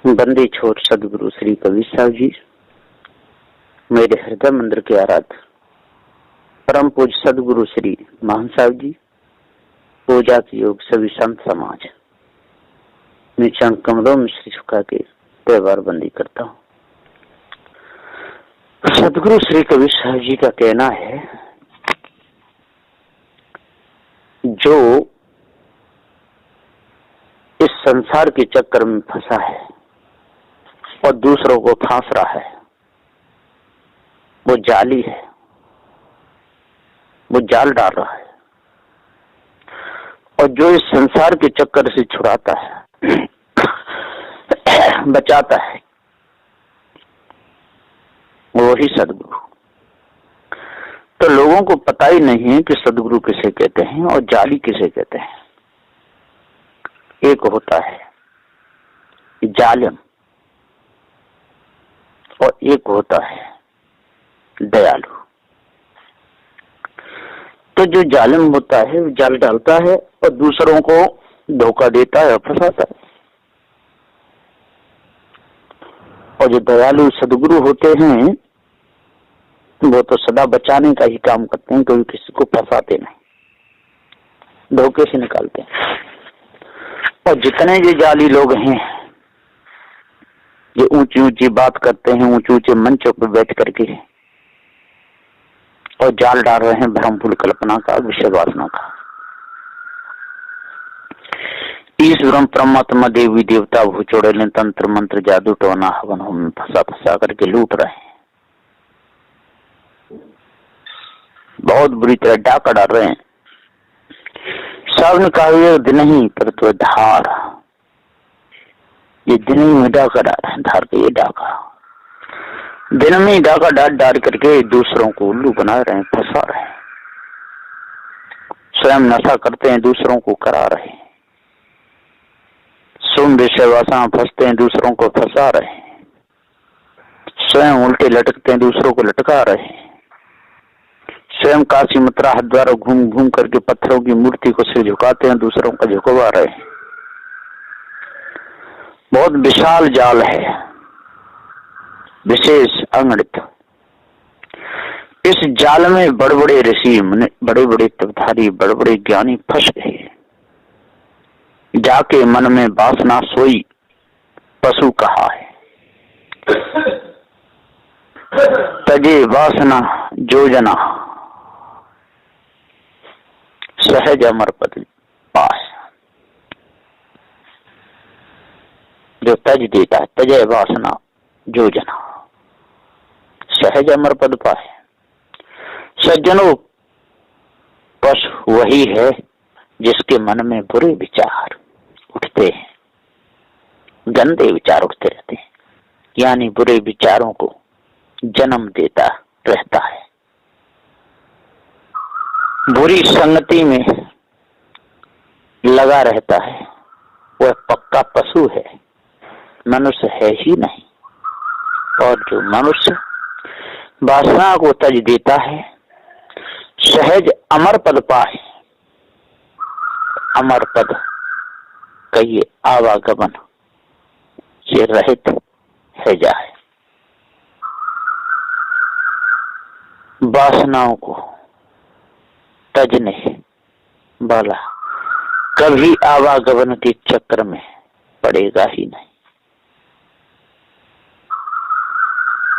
बंदी छोर सदगुरु श्री कबीर साहब जी, मेरे हृदय मंदिर के आराध्य परम पूज सदगुरु श्री महान साहब जी, पूजा के योग सभी संत समाज, मैं चरण कमलों में श्री झुका के त्योहार बंदी करता हूँ। सदगुरु श्री कबीर साहब जी का कहना है, जो इस संसार के चक्कर में फंसा है और दूसरों को फांस रहा है, वो जाली है, वो जाल डाल रहा है। और जो इस संसार के चक्कर से छुड़ाता है, बचाता है, वही सदगुरु। तो लोगों को पता ही नहीं है कि सदगुरु किसे कहते हैं और जाली किसे कहते हैं। एक होता है जालिम और एक होता है दयालु। तो जो जालिम होता है वो जाल डालता है और दूसरों को धोखा देता है और फंसाता है। और जो दयालु सदगुरु होते हैं वो तो सदा बचाने का ही काम करते हैं, कभी किसी को फंसाते नहीं, धोखे से निकालते हैं। और जितने जो जाली लोग हैं, जो ऊंची ऊंची बात करते हैं, ऊंचे ऊंचे मंचों पर बैठ करके और जाल डाल रहे हैं भ्रमपूर्ण कल्पना का, विषय वासना का। ईश्वरम परमात्मा देवी देवता भूचोड़े तंत्र मंत्र जादू टोना हवन होम फंसा फंसा करके लूट रहे हैं, बहुत बुरी तरह डाका डाल रहे हैं। सब ने कहा ये दिन ही पर तो धार, ये दिन ही में डाका डाल है, धार के ये डाका दिन में डाका डाल करके दूसरों को उल्लू बना रहे हैं, फंसा रहे हैं। स्वयं नशा करते हैं, दूसरों को करा रहे हैं। सुन विषय वासना फंसते हैं, दूसरों को फंसा रहे हैं। स्वयं उल्टे लटकते हैं, दूसरों को लटका रहे हैं। स्वयं काशी मथुरा हरिद्वार घूम घूम करके पत्थरों की मूर्ति को सिर झुकाते हैं, दूसरों का झुकवा रहे हैं। बहुत विशाल जाल है, विशेष अंगणित। इस जाल में बड़े बड़े ऋषि, बड़े बड़े तपधारी, बड़े बड़े ज्ञानी फंस गए। जाके मन में वासना सोई पशु कहा है, तजे वासना जोजना सहज अमर पद पास। जो तज देता है, तजय वासना जोजना सहज अमर पद पाए। सज्जनों, पशु वही है जिसके मन में बुरे विचार उठते हैं, गंदे विचार उठते रहते हैं, यानी बुरे विचारों को जन्म देता रहता है। बुरी संगति में लगा रहता है, वह पक्का पशु है, मनुष्य है ही नहीं। और जो मनुष्य वासना को तज देता है, सहज अमर पद पाए। अमर पद कहिए आवागमन से रहित है जाए। वासनाओं को तजने वाला कभी आवागमन के चक्र में पड़ेगा ही नहीं।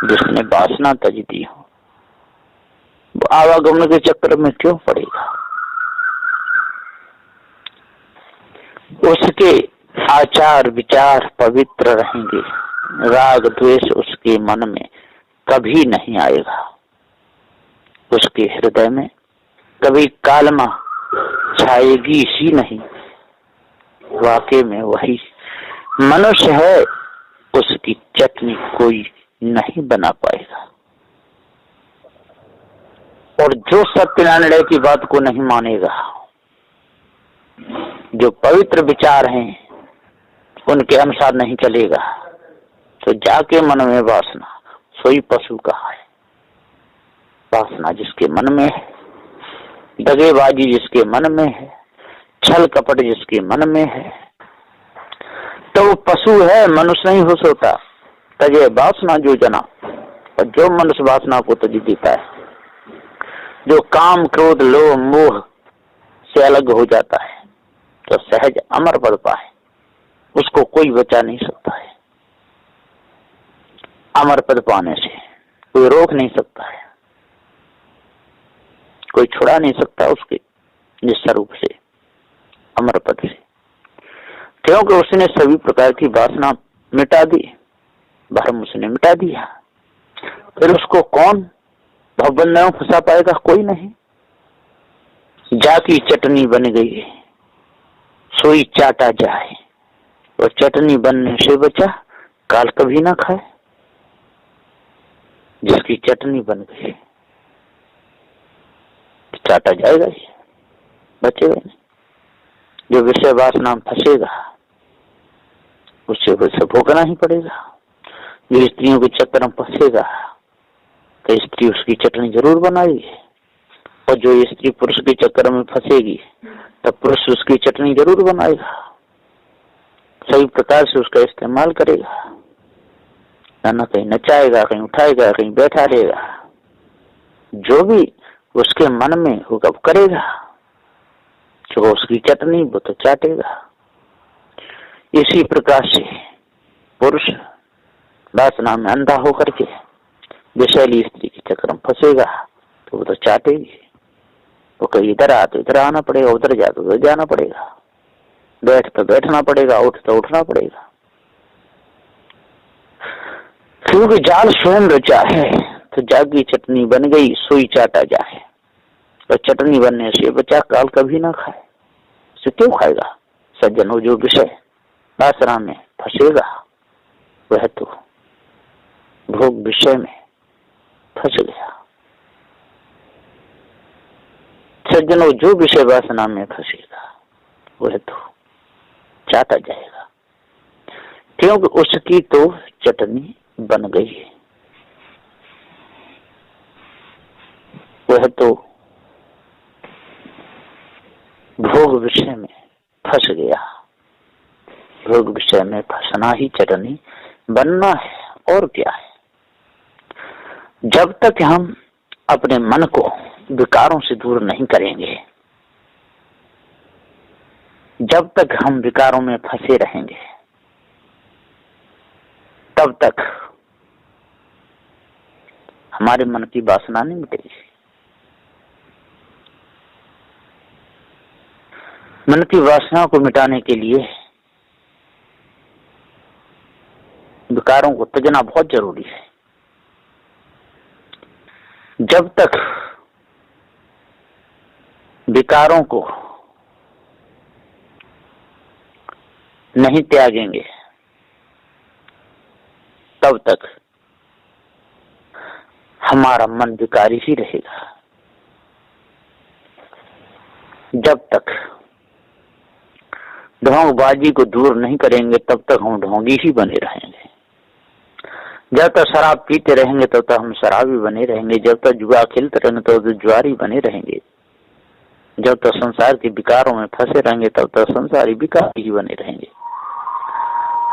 जिसने वासना तज दी हो, वो आवागमन के चक्र में क्यों पड़ेगा? उसके आचार विचार पवित्र रहेंगे, राग द्वेष उसके मन में कभी नहीं आएगा। उसके हृदय में कभी कालमा छाएगी ही नहीं। वाकई में वही मनुष्य है, उसकी चटनी कोई नहीं बना पाएगा। और जो सत्यनारायण की बात को नहीं मानेगा, जो पवित्र विचार हैं उनके अनुसार नहीं चलेगा, तो जाके मन में वासना सोई पशु कहा है। वासना जिसके मन में है, दगेबाजी जिसके मन में है, छल कपट जिसके मन में है, तो वो पशु है, मनुष्य नहीं हो सकता। तजे वासना जो जना, और जो मनुष्य वासना को तज देता है, जो काम क्रोध लोभ मोह से अलग हो जाता है, तो सहज अमर पद पाए, उसको कोई बचा नहीं सकता है। अमर पद पाने से कोई रोक नहीं सकता है, कोई छुड़ा नहीं सकता उसके जिस स्वरूप से, अमर पद से, क्योंकि उसने सभी प्रकार की वासना मिटा दी, भ्रम उसने मिटा दिया। फिर उसको कौन भवबंधन में फंसा पाएगा? कोई नहीं। जाकी चटनी बन गई सोई चाटा जाए, और चटनी बनने से बचा काल कभी ना खाए। जिसकी चटनी बन गई चाटा जाएगा ही, बचेगा नहीं। जो विषय वासना में फंसेगा उससे भोगना ही पड़ेगा। जो स्त्रियों के चक्कर में फंसेगा तो स्त्री उसकी चटनी जरूर बनाएगी, और जो स्त्री पुरुष के चक्कर में फंसेगी तब पुरुष उसकी चटनी जरूर बनाएगा। सही प्रकार से उसका इस्तेमाल करेगा, ना कहीं नचाएगा, कहीं उठाएगा, कहीं बैठा रहेगा। जो भी उसके मन में होगा करेगा, जो उसकी चटनी वो तो चाटेगा। इसी प्रकार से पुरुष वासना में अंधा होकर के विषैली स्त्री के चक्कर में फंसेगा तो वो तो चाटेगी। वो कहीं इधर आ तो इधर आना पड़ेगा, उधर जा तो उधर जाना पड़ेगा, बैठ तो बैठना पड़ेगा, उठ तो उठना पड़ेगा। क्योंकि जाल स्वयं रचा है, तो जागी चटनी बन गई सोई चाटा जाए, और चटनी बनने से बचा काल कभी ना खाए। से क्यों खाएगा? सज्जनों, जो विषय वासना में फंसेगा वह तो भोग विषय में फंस गया। सज्जनों, जो विषय वासना में फंसेगा वह तो चाटा जाएगा, क्योंकि उसकी तो चटनी बन गई है। वह तो भोग विषय में फंस गया। भोग विषय में फंसना ही चटनी बनना है, और क्या है। जब तक हम अपने मन को विकारों से दूर नहीं करेंगे, जब तक हम विकारों में फंसे रहेंगे, तब तक हमारे मन की वासना नहीं मिटेगी। मन की वासना को मिटाने के लिए विकारों को त्यागना बहुत जरूरी है। जब तक विकारों को नहीं त्यागेंगे तब तक हमारा मन विकारी ही रहेगा। जब तक ढोंगबाजी को दूर नहीं करेंगे तब तक हम ढोंगी ही बने रहेंगे। जब तक शराब पीते रहेंगे तब तक हम शराबी बने रहेंगे। जब तक जुआ खेलते रहेंगे तब तक जुआरी बने रहेंगे। जब तक संसार के विकारों में फंसे रहेंगे तब तक संसारी विकारी ही बने रहेंगे।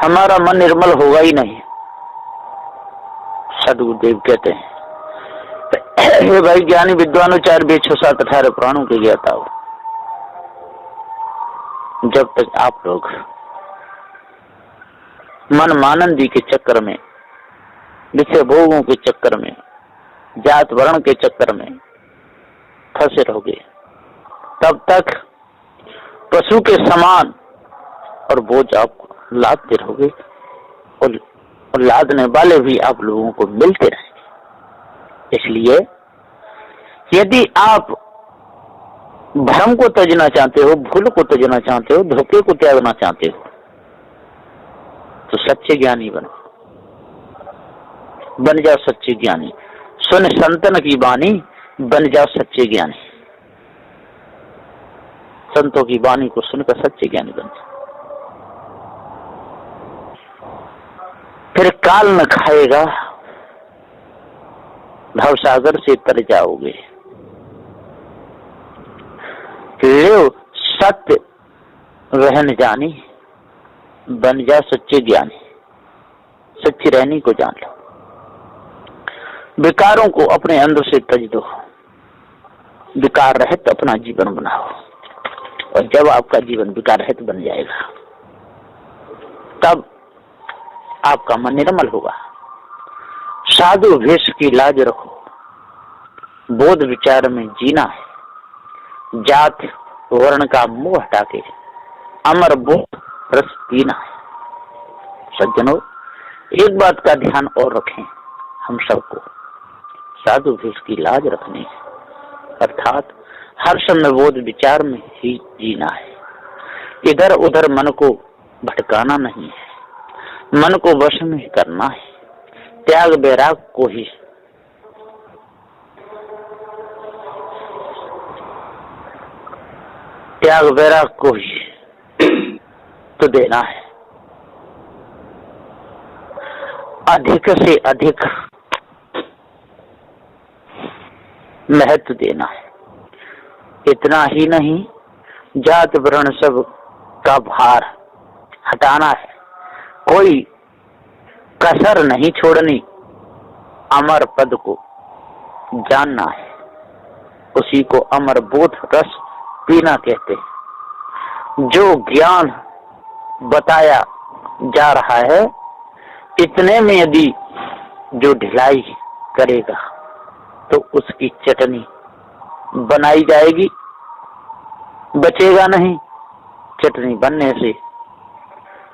हमारा मन निर्मल होगा ही नहीं। सदगुरुदेव कहते हैं, हे भाई ज्ञानी विद्वानों, 4 वेद 6 7 18 पुराणों के ज्ञाता हो, जब तक आप लोग मन मानंदी के चक्कर में, विषय भोगों के चक्कर में, जात वर्ण के चक्कर में फंसे रहोगे, तब तक पशु के समान और बोझ आप लादते रहोगे, और लादने वाले भी आप लोगों को मिलते रहेंगे। इसलिए यदि आप भ्रम को त्यागना चाहते हो, भूल को त्यागना चाहते हो, धोखे को त्यागना चाहते हो, तो सच्चे ज्ञानी बनो। बन जाओ सच्चे ज्ञानी। सुन संतन की वाणी, बन जाओ सच्चे ज्ञानी। संतों की वाणी को सुनकर सच्चे ज्ञानी बन जाओ। फिर काल न खाएगा, भवसागर से तर जाओगे। ले सत्य वह न जानी, बन जा सच्चे ज्ञानी, सच्ची रहनी को जान लो, विकारों को अपने अंदर से तज दो, विकार रहित अपना जीवन बनाओ। और जब आपका जीवन विकार रहित बन जाएगा तब आपका मन निर्मल होगा। साधु वेश की लाज रखो, बोध विचार में जीना है, जात वर्ण का मुंह हटा के अमर बोध रस पीना है। सज्जनों, एक बात का ध्यान और रखें, हम सबको साधु वेश की लाज रखनी है, अर्थात हर समय बोध विचार में ही जीना है। इधर उधर मन को भटकाना नहीं है, मन को वश में करना है। त्याग वैराग को ही तो देना है, अधिक से अधिक महत्व देना है। इतना ही नहीं, जात वर्ण सब का भार हटाना है, कोई कसर नहीं छोड़नी, अमर पद को जानना है, उसी को अमर बोध रस पीना कहते हैं। जो ज्ञान बताया जा रहा है, इतने में यदि जो ढिलाई करेगा तो उसकी चटनी बनाई जाएगी, बचेगा नहीं। चटनी बनने से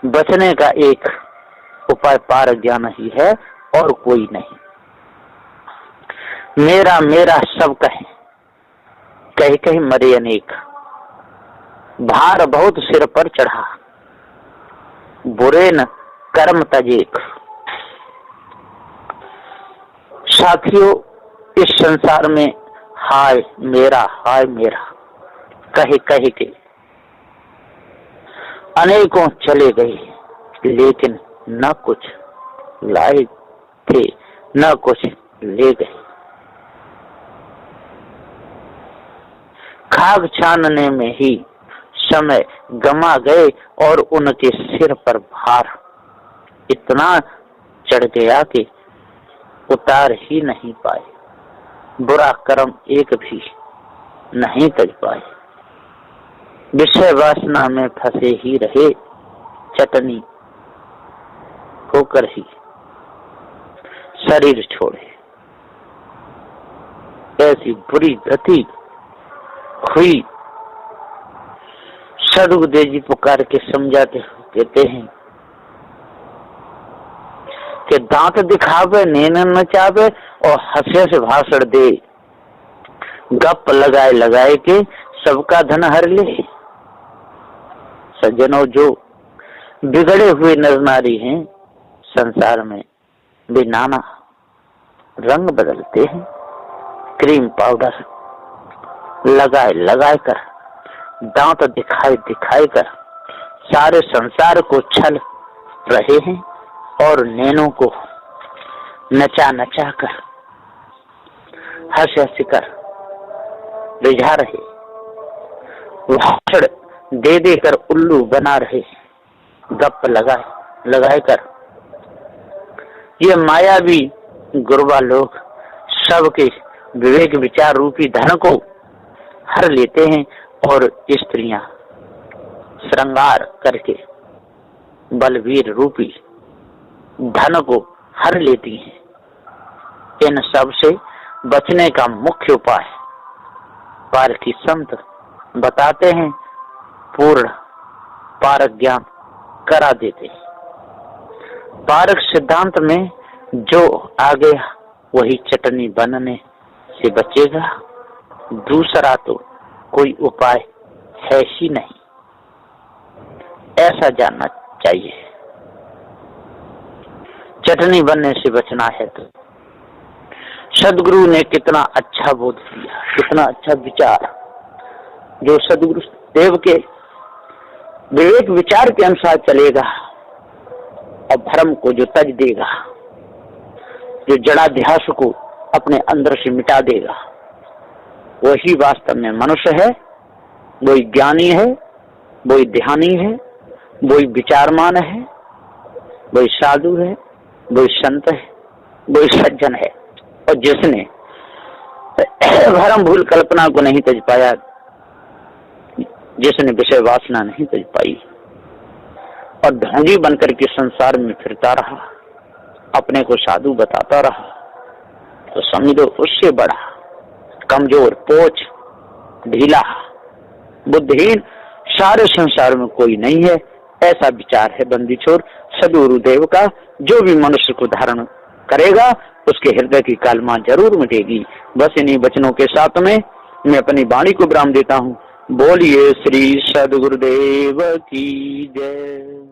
बचने का एक उपाय पार ज्ञान ही है और कोई नहीं। मेरा मेरा सब कहे, कह कह मरे अनेक, भार बहुत सिर पर चढ़ा, बुरे न कर्म तजेक। साथियों, इस संसार में हाय मेरा कहे कहे के अनेकों चले गए, लेकिन न कुछ लाए थे न कुछ ले गए। खाक छानने में ही समय गमा गए और उनके सिर पर भार इतना चढ़ गया कि उतार ही नहीं पाए, बुरा कर्म एक भी नहीं तज पाए। विषय वासना में फंसे ही रहे, चटनी होकर ही शरीर छोड़े। ऐसी बुरी गति हुई। सदगुरुदेव जी पुकार के समझाते कहते हैं कि दांत दिखावे नैन नचावे और हंसे से भाषण दे, गप लगाए लगाए के सबका धन हर ले। सज्जनों, जो बिगड़े हुए नर नारी हैं संसार में, वे नाना रंग बदलते हैं, क्रीम पाउडर लगाए लगाए कर, दांत दिखाए दिखाए कर सारे संसार को छल रहे हैं और नैनों को नचा नचा कर हंस हंस कर रिझा रहे, भाषण दे देकर उल्लू बना रहे, गप लगाए लगाए कर। ये मायावी गुरबा लोग सबके विवेक विचार रूपी धन को हर लेते हैं और स्त्रियां श्रृंगार करके बलवीर रूपी धन को हर लेती हैं। इन सब से बचने का मुख्य उपाय पारखी संत बताते हैं, पूर्ण पारक ज्ञान करा देते हैं। पारक सिद्धांत में जो आ गया वही चटनी बनने से बचेगा, दूसरा तो कोई उपाय है ही नहीं, ऐसा जानना चाहिए। चटनी बनने से बचना है तो सदगुरु ने कितना अच्छा बोध दिया, कितना अच्छा विचार, जो सदगुरु देव के विवेक विचार के अनुसार चलेगा और भ्रम को जो तज देगा, जो जड़ाध्यास को अपने अंदर से मिटा देगा, वही वास्तव में मनुष्य है, वही ज्ञानी है, वही ध्यानी है, वही विचारमान है, वही साधु है, वही संत है, वही सज्जन है। और जिसने भरम भूल कल्पना को नहीं तज पाया, जिसने विषय वासना नहीं तज पाई और ढोंगी बनकर के संसार में फिरता रहा, अपने को साधु बताता रहा, तो समझो उससे बड़ा कमजोर, पोच, ढीला, बुद्धिहीन सारे संसार में कोई नहीं है। ऐसा विचार है बंदी छोर सदगुरुदेव का। जो भी मनुष्य को धारण करेगा उसके हृदय की कालमा जरूर मिटेगी। बस इन्हीं वचनों के साथ में मैं अपनी वाणी को विराम देता हूँ। बोलिए श्री सदगुरुदेव की जय।